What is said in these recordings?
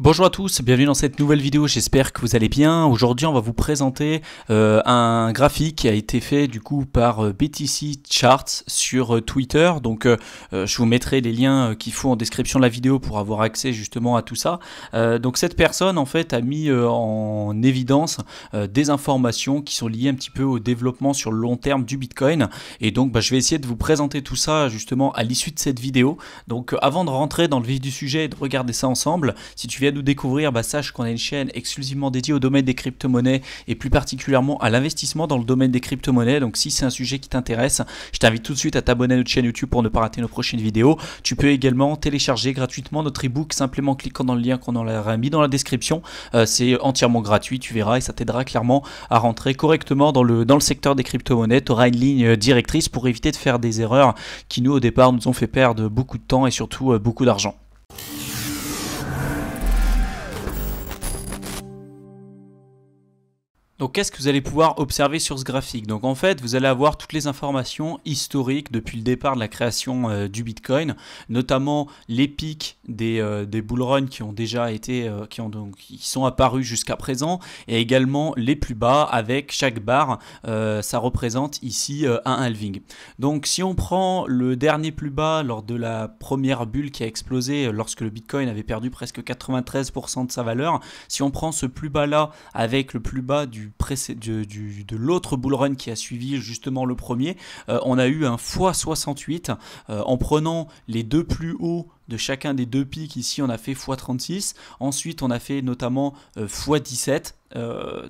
Bonjour à tous, bienvenue dans cette nouvelle vidéo, j'espère que vous allez bien. Aujourd'hui on va vous présenter un graphique qui a été fait du coup par BTC Charts sur Twitter. Donc je vous mettrai les liens qu'il faut en description de la vidéo pour avoir accès justement à tout ça. Donc cette personne en fait a mis en évidence des informations qui sont liées un petit peu au développement sur le long terme du Bitcoin. Et donc je vais essayer de vous présenter tout ça justement à l'issue de cette vidéo. Donc avant de rentrer dans le vif du sujet et de regarder ça ensemble, si tu viens nous découvrir, sache qu'on a une chaîne exclusivement dédiée au domaine des crypto-monnaies et plus particulièrement à l'investissement dans le domaine des crypto-monnaies. Donc si c'est un sujet qui t'intéresse, je t'invite tout de suite à t'abonner à notre chaîne YouTube pour ne pas rater nos prochaines vidéos. Tu peux également télécharger gratuitement notre ebook simplement en cliquant dans le lien qu'on aura mis dans la description. C'est entièrement gratuit, tu verras, et ça t'aidera clairement à rentrer correctement dans le secteur des crypto-monnaies. Tu auras une ligne directrice pour éviter de faire des erreurs qui nous au départ nous ont fait perdre beaucoup de temps et surtout beaucoup d'argent. Donc qu'est-ce que vous allez pouvoir observer sur ce graphique? Donc en fait vous allez avoir toutes les informations historiques depuis le départ de la création du Bitcoin, notamment les pics des bull runs qui ont déjà été, qui sont apparus jusqu'à présent, et également les plus bas avec chaque barre, ça représente ici un halving. Donc si on prend le dernier plus bas lors de la première bulle qui a explosé lorsque le Bitcoin avait perdu presque 93% de sa valeur, si on prend ce plus bas là avec le plus bas de l'autre bullrun qui a suivi justement le premier, on a eu un x68 en prenant les deux plus hauts de chacun des deux pics. Ici on a fait x36, ensuite on a fait notamment x17.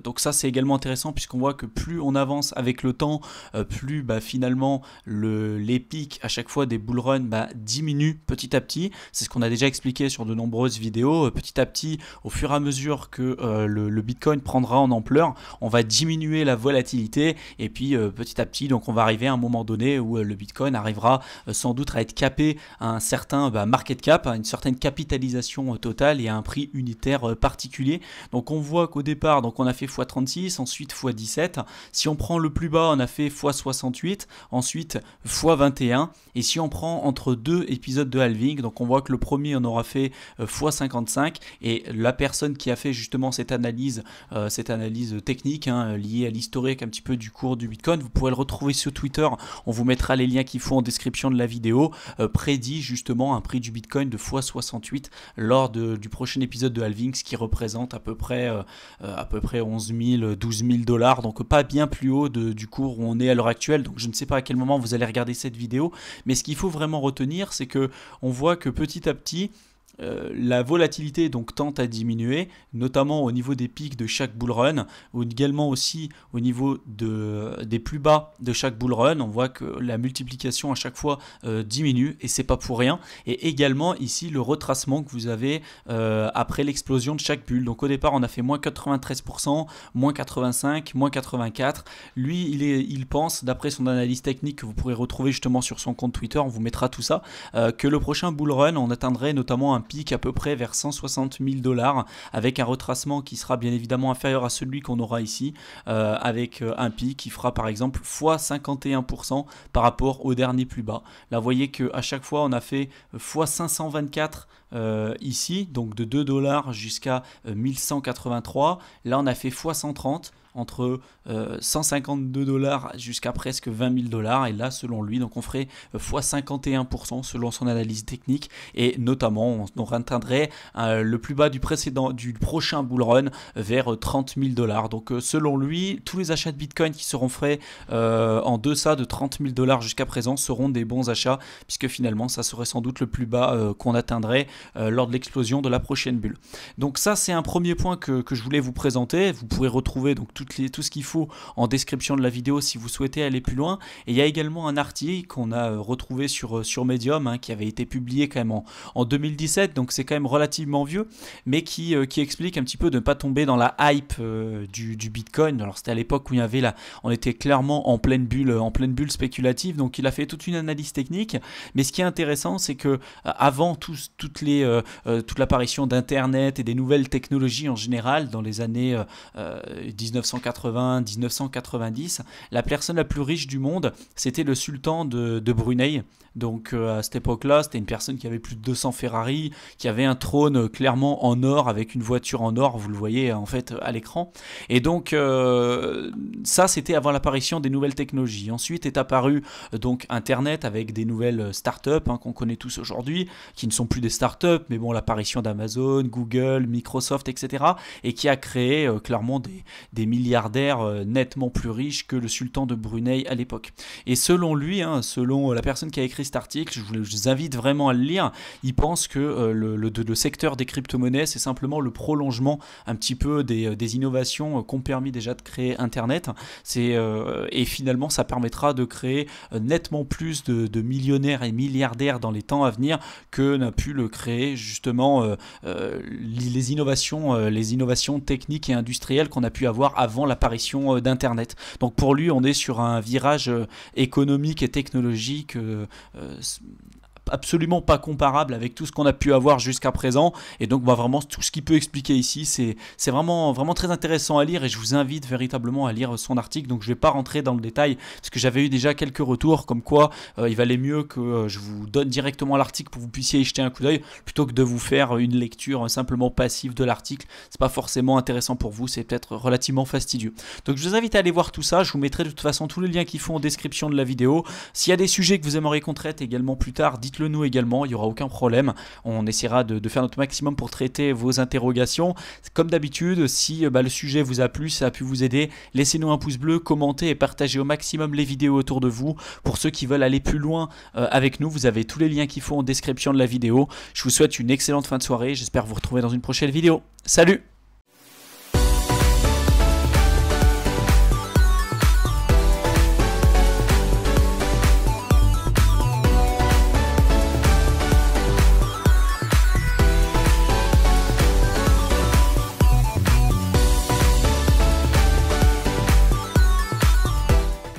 Donc ça c'est également intéressant puisqu'on voit que plus on avance avec le temps, plus finalement les pics à chaque fois des bull runs diminuent petit à petit. C'est ce qu'on a déjà expliqué sur de nombreuses vidéos. Petit à petit, au fur et à mesure que le Bitcoin prendra en ampleur, on va diminuer la volatilité et puis petit à petit, donc on va arriver à un moment donné où le Bitcoin arrivera sans doute à être capé à un certain market cap, à une certaine capitalisation totale et à un prix unitaire particulier. Donc on voit qu'au départ, donc on a fait x36, ensuite x17. Si on prend le plus bas, on a fait x68, ensuite x21. Et si on prend entre deux épisodes de halving, donc on voit que le premier on aura fait x55, et la personne qui a fait justement cette analyse technique liée à l'historique un petit peu du cours du Bitcoin, vous pourrez le retrouver sur Twitter. On vous mettra les liens qu'il faut en description de la vidéo. Prédit justement un prix du Bitcoin de x68 lors du prochain épisode de halving, ce qui représente à peu près 11 000, 12 000 $, donc pas bien plus haut du cours où on est à l'heure actuelle. Donc je ne sais pas à quel moment vous allez regarder cette vidéo, mais ce qu'il faut vraiment retenir, c'est que on voit que petit à petit, la volatilité donc tente à diminuer, notamment au niveau des pics de chaque bull run, ou également aussi au niveau des plus bas de chaque bull run. On voit que la multiplication à chaque fois diminue, et c'est pas pour rien. Et également ici le retracement que vous avez après l'explosion de chaque bulle. Donc au départ on a fait moins 93%, moins 85, moins 84. Lui il pense, d'après son analyse technique que vous pourrez retrouver justement sur son compte Twitter, on vous mettra tout ça, que le prochain bull run on atteindrait notamment un pic à peu près vers 160 000 $, avec un retracement qui sera bien évidemment inférieur à celui qu'on aura ici, avec un pic qui fera par exemple x51% par rapport au dernier plus bas. Là vous voyez qu'à chaque fois on a fait x524 ici, donc de 2 $ jusqu'à 1183. Là on a fait x130, entre 152 $ jusqu'à presque 20 000 $, et là selon lui donc on ferait x51% selon son analyse technique, et notamment on atteindrait le plus bas du prochain bull run vers 30 000 $. Donc selon lui, tous les achats de Bitcoin qui seront faits en deçà de 30 000 $ jusqu'à présent seront des bons achats, puisque finalement ça serait sans doute le plus bas qu'on atteindrait lors de l'explosion de la prochaine bulle. Donc ça c'est un premier point que je voulais vous présenter. Vous pourrez retrouver donc tout ce qu'il faut en description de la vidéo si vous souhaitez aller plus loin. Et il y a également un article qu'on a retrouvé sur Medium, qui avait été publié quand même en 2017, donc c'est quand même relativement vieux, mais qui explique un petit peu de ne pas tomber dans la hype du Bitcoin. Alors c'était à l'époque où on était clairement en pleine bulle spéculative, donc il a fait toute une analyse technique. Mais ce qui est intéressant, c'est que avant toutes toute l'apparition d'Internet et des nouvelles technologies en général dans les années 1980-1990, la personne la plus riche du monde, c'était le sultan de Brunei. Donc à cette époque-là, c'était une personne qui avait plus de 200 Ferrari, qui avait un trône clairement en or avec une voiture en or, vous le voyez en fait à l'écran. Et donc ça, c'était avant l'apparition des nouvelles technologies. Ensuite est apparu donc Internet avec des nouvelles startups qu'on connaît tous aujourd'hui, qui ne sont plus des startups, mais bon, l'apparition d'Amazon, Google, Microsoft, etc. et qui a créé clairement des milliardaires nettement plus riches que le sultan de Brunei à l'époque. Et selon lui, selon la personne qui a écrit cet article, je vous invite vraiment à le lire, il pense que le secteur des crypto-monnaies, c'est simplement le prolongement un petit peu des innovations qu'ont permis déjà de créer Internet. Et finalement, ça permettra de créer nettement plus de millionnaires et milliardaires dans les temps à venir que n'a pu le créer justement les innovations techniques et industrielles qu'on a pu avoir avant l'apparition d'Internet. Donc pour lui, on est sur un virage économique et technologique absolument pas comparable avec tout ce qu'on a pu avoir jusqu'à présent, et donc vraiment tout ce qu'il peut expliquer ici, c'est vraiment très intéressant à lire, et je vous invite véritablement à lire son article. Donc je vais pas rentrer dans le détail parce que j'avais eu déjà quelques retours comme quoi il valait mieux que je vous donne directement l'article pour que vous puissiez y jeter un coup d'œil plutôt que de vous faire une lecture simplement passive de l'article. C'est pas forcément intéressant pour vous, c'est peut-être relativement fastidieux. Donc je vous invite à aller voir tout ça. Je vous mettrai de toute façon tous les liens qu'il faut en description de la vidéo. S'il y a des sujets que vous aimeriez qu'on traite également plus tard, dites-le nous également, il n'y aura aucun problème. On essaiera de faire notre maximum pour traiter vos interrogations. Comme d'habitude, si le sujet vous a plu, ça a pu vous aider, laissez-nous un pouce bleu, commentez et partagez au maximum les vidéos autour de vous. Pour ceux qui veulent aller plus loin avec nous, vous avez tous les liens qu'il faut en description de la vidéo. Je vous souhaite une excellente fin de soirée, j'espère vous retrouver dans une prochaine vidéo. Salut!